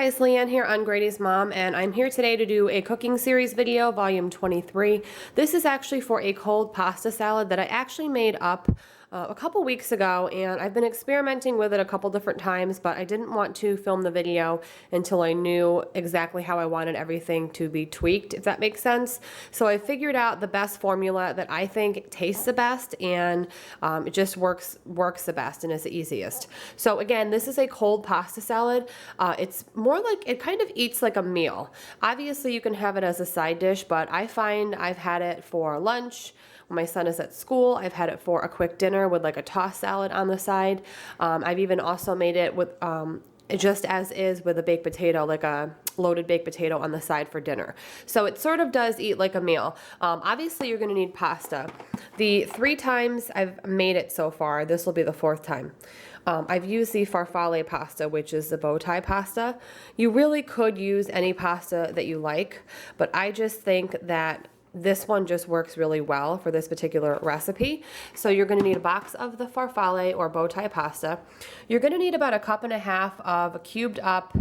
guys, Leanne here on Grady's Mom, and I'm here today to do a cooking series video, volume 23. This is actually for a cold pasta salad that I actually made up a couple weeks ago, and I've been experimenting with it a couple different times, but I didn't want to film the video until I knew exactly how I wanted everything to be tweaked, if that makes sense. So I figured out the best formula that I think tastes the best, and it just works the best and is the easiest. So again, this is a cold pasta salad. It's more like, it kind of eats like a meal. Obviously you can have it as a side dish, but I find I've had it for lunch. When my son is at school, I've had it for a quick dinner with like a tossed salad on the side. I've even also made it with just as is with a baked potato, like a loaded baked potato on the side for dinner. So it sort of does eat like a meal. Obviously you're gonna need pasta. The 3 times I've made it so far, this will be the 4th time. I've used the Farfalle pasta, which is the bow tie pasta. You really could use any pasta that you like, but I just think that this one just works really well for this particular recipe. So you're going to need a box of the Farfalle or bow tie pasta. You're going to need about 1.5 cups of cubed up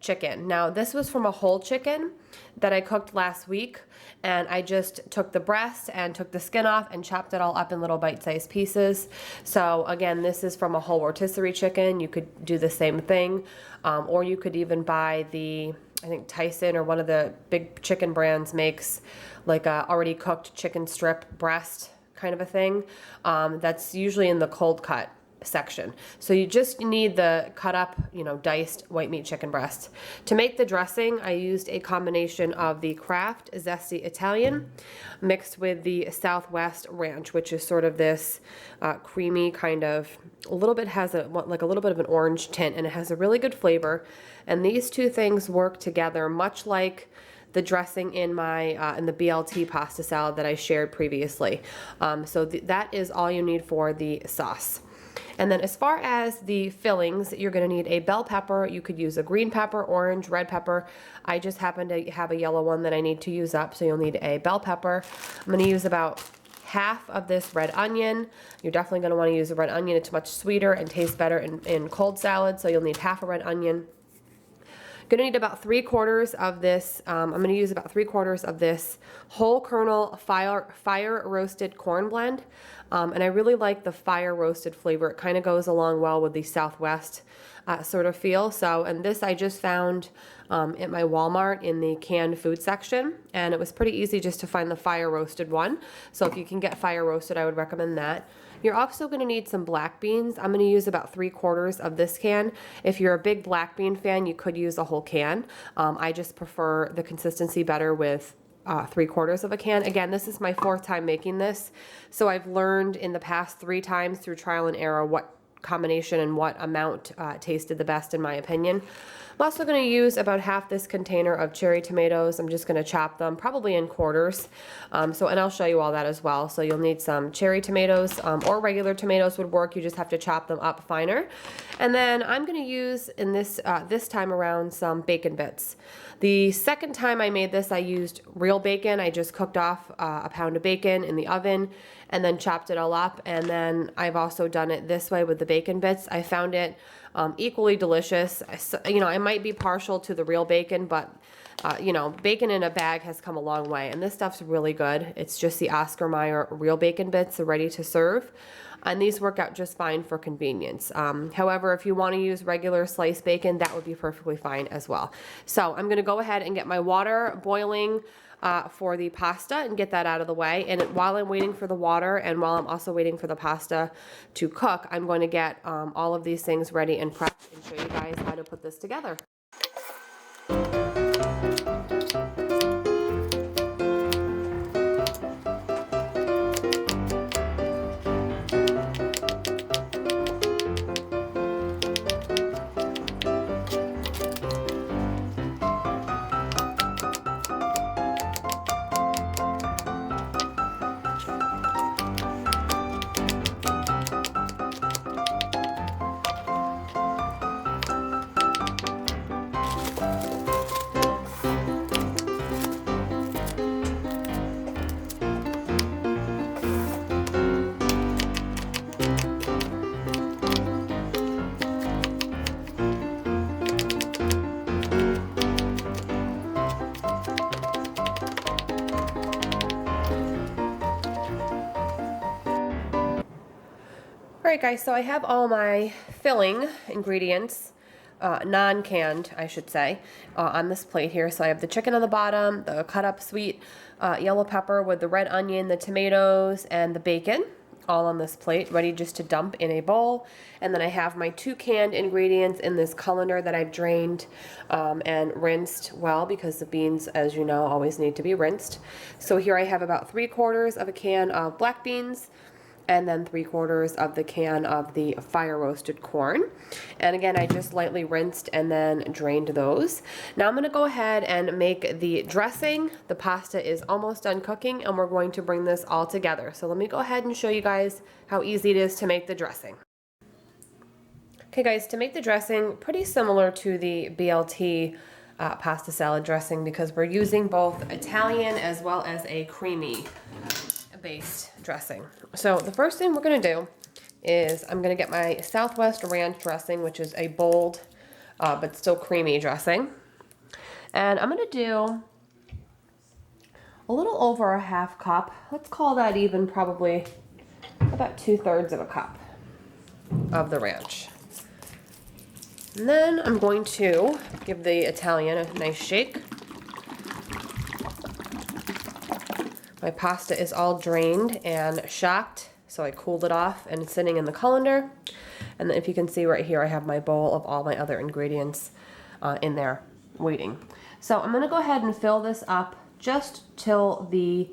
chicken. Now this was from a whole chicken that I cooked last week, and I just took the breast and took the skin off and chopped it all up in little bite-sized pieces. So again, this is from a whole rotisserie chicken. You could do the same thing, or you could even buy the, I think Tyson or one of the big chicken brands makes like a already cooked chicken strip breast kind of a thing. That's usually in the cold cut section. So you just need the cut up, diced white meat chicken breast. To make the dressing, I used a combination of the Kraft Zesty Italian mixed with the Southwest Ranch, which is sort of this creamy kind of, a little bit has a little bit of an orange tint, and it has a really good flavor. And these two things work together much like the dressing in my in the BLT pasta salad that I shared previously. So that is all you need for the sauce. And then as far as the fillings, you're going to need a bell pepper. You could use a green pepper, orange, red pepper. I just happen to have a yellow one that I need to use up, so you'll need a bell pepper. I'm going to use about half of this red onion. You're definitely going to want to use a red onion. It's much sweeter and tastes better in cold salad, so you'll need half a red onion. Gonna need about 3/4 of this. I'm gonna use about 3/4 of this whole kernel fire roasted corn blend, and I really like the fire roasted flavor. It kind of goes along well with the Southwest sort of feel. So, and this I just found at my Walmart in the canned food section, and it was pretty easy just to find the fire roasted one. So if you can get fire roasted, I would recommend that. You're also going to need some black beans. I'm going to use about 3/4 of this can. If you're a big black bean fan, you could use a whole can. I just prefer the consistency better with 3/4 of a can. Again, this is my 4th time making this, so I've learned in the past 3 times through trial and error what combination and what amount tasted the best in my opinion. I'm also going to use about half this container of cherry tomatoes. I'm just going to chop them probably in quarters. And I'll show you all that as well. So you'll need some cherry tomatoes, or regular tomatoes would work. You just have to chop them up finer. And then I'm going to use in this this time around some bacon bits. The 2nd time I made this, I used real bacon. I just cooked off a pound of bacon in the oven and then chopped it all up. And then I've also done it this way with the bacon bits. I found it equally delicious. I might be partial to the real bacon, but bacon in a bag has come a long way, and this stuff's really good. It's just the Oscar Mayer real bacon bits. They're ready to serve, and these work out just fine for convenience. However, if you want to use regular sliced bacon, that would be perfectly fine as well. So I'm going to go ahead and get my water boiling for the pasta and get that out of the way. And while I'm waiting for the water, and while I'm also waiting for the pasta to cook, I'm going to get all of these things ready and prepped and show you guys how to put this together. Alright guys, so I have all my filling ingredients, non-canned I should say, on this plate here. So I have the chicken on the bottom, the cut up sweet yellow pepper with the red onion, the tomatoes, and the bacon, all on this plate, ready just to dump in a bowl. And then I have my 2 canned ingredients in this colander that I've drained and rinsed well, because the beans, as you know, always need to be rinsed. So here I have about 3/4 of a can of black beans, and then 3/4 of the can of the fire roasted corn. And again, I just lightly rinsed and then drained those. Now I'm gonna go ahead and make the dressing. The pasta is almost done cooking, and we're going to bring this all together. So let me go ahead and show you guys how easy it is to make the dressing. Okay guys, to make the dressing, pretty similar to the BLT pasta salad dressing, because we're using both Italian as well as a creamy based dressing. So the first thing we're going to do is I'm going to get my Southwest Ranch dressing, which is a bold but still creamy dressing. And I'm going to do a little over a 1/2 cup. Let's call that even probably about 2/3 of a cup of the ranch. And then I'm going to give the Italian a nice shake. My pasta is all drained and shocked, so I cooled it off and it's sitting in the colander. And then if you can see right here, I have my bowl of all my other ingredients in there waiting. So I'm going to go ahead and fill this up just till the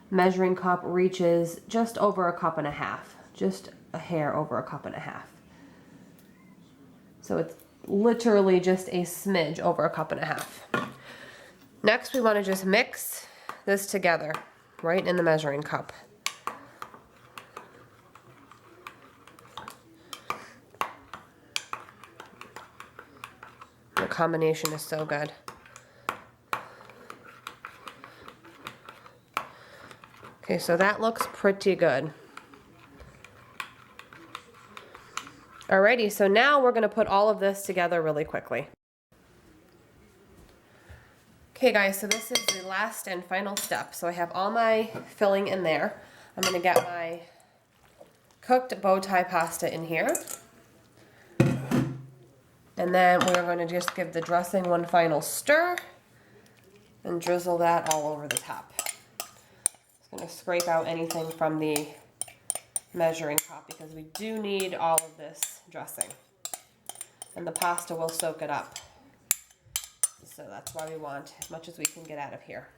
measuring cup reaches just over a 1.5 cups, just a hair over a 1.5 cups. So it's literally just a smidge over a 1.5 cups. Next, we want to just mix this together right in the measuring cup. The combination is so good. Okay, so that looks pretty good. Alrighty, so now we're going to put all of this together really quickly. Okay guys, so this is the last and final step. So I have all my filling in there. I'm going to get my cooked bow tie pasta in here. And then we're going to just give the dressing one final stir and drizzle that all over the top. Just going to scrape out anything from the measuring cup, because we do need all of this dressing. And the pasta will soak it up. So that's why we want as much as we can get out of here.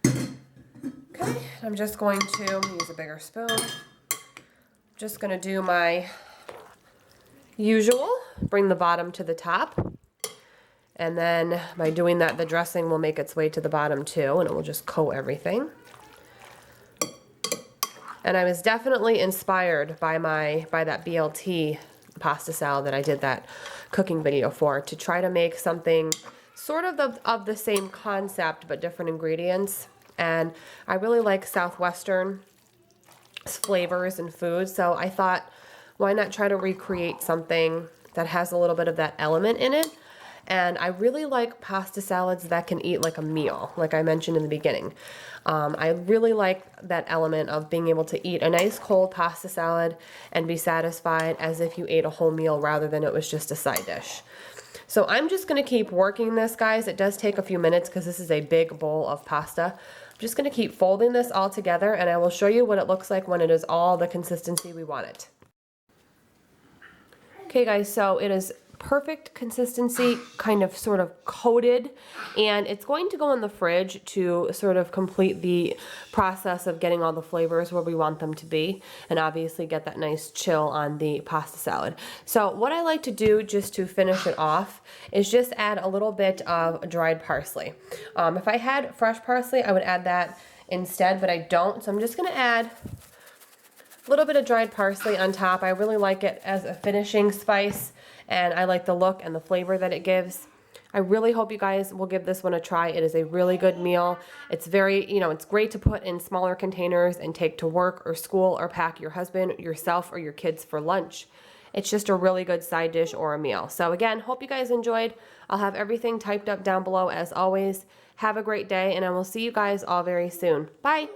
Okay, I'm just going to use a bigger spoon. Just going to do my usual, bring the bottom to the top. And then by doing that, the dressing will make its way to the bottom too, and it will just coat everything. And I was definitely inspired by that BLT pasta salad that I did that cooking video for, to try to make something sort of the same concept but different ingredients. And I really like Southwestern flavors and foods, so I thought, why not try to recreate something that has a little bit of that element in it. And I really like pasta salads that can eat like a meal, like I mentioned in the beginning. I really like that element of being able to eat a nice cold pasta salad and be satisfied as if you ate a whole meal rather than it was just a side dish. So I'm just going to keep working this, guys. It does take a few minutes because this is a big bowl of pasta. I'm just going to keep folding this all together, and I will show you what it looks like when it is all the consistency we want it. Okay guys, so it is perfect consistency, kind of sort of coated, and it's going to go in the fridge to sort of complete the process of getting all the flavors where we want them to be, and obviously get that nice chill on the pasta salad. So what I like to do just to finish it off is just add a little bit of dried parsley. If I had fresh parsley, I would add that instead, but I don't, so I'm just going to add a little bit of dried parsley on top. I really like it as a finishing spice, and I like the look and the flavor that it gives. I really hope you guys will give this one a try. It is a really good meal. It's very, it's great to put in smaller containers and take to work or school, or pack your husband, yourself, or your kids for lunch. It's just a really good side dish or a meal. So again, hope you guys enjoyed. I'll have everything typed up down below as always. Have a great day, and I will see you guys all very soon. Bye.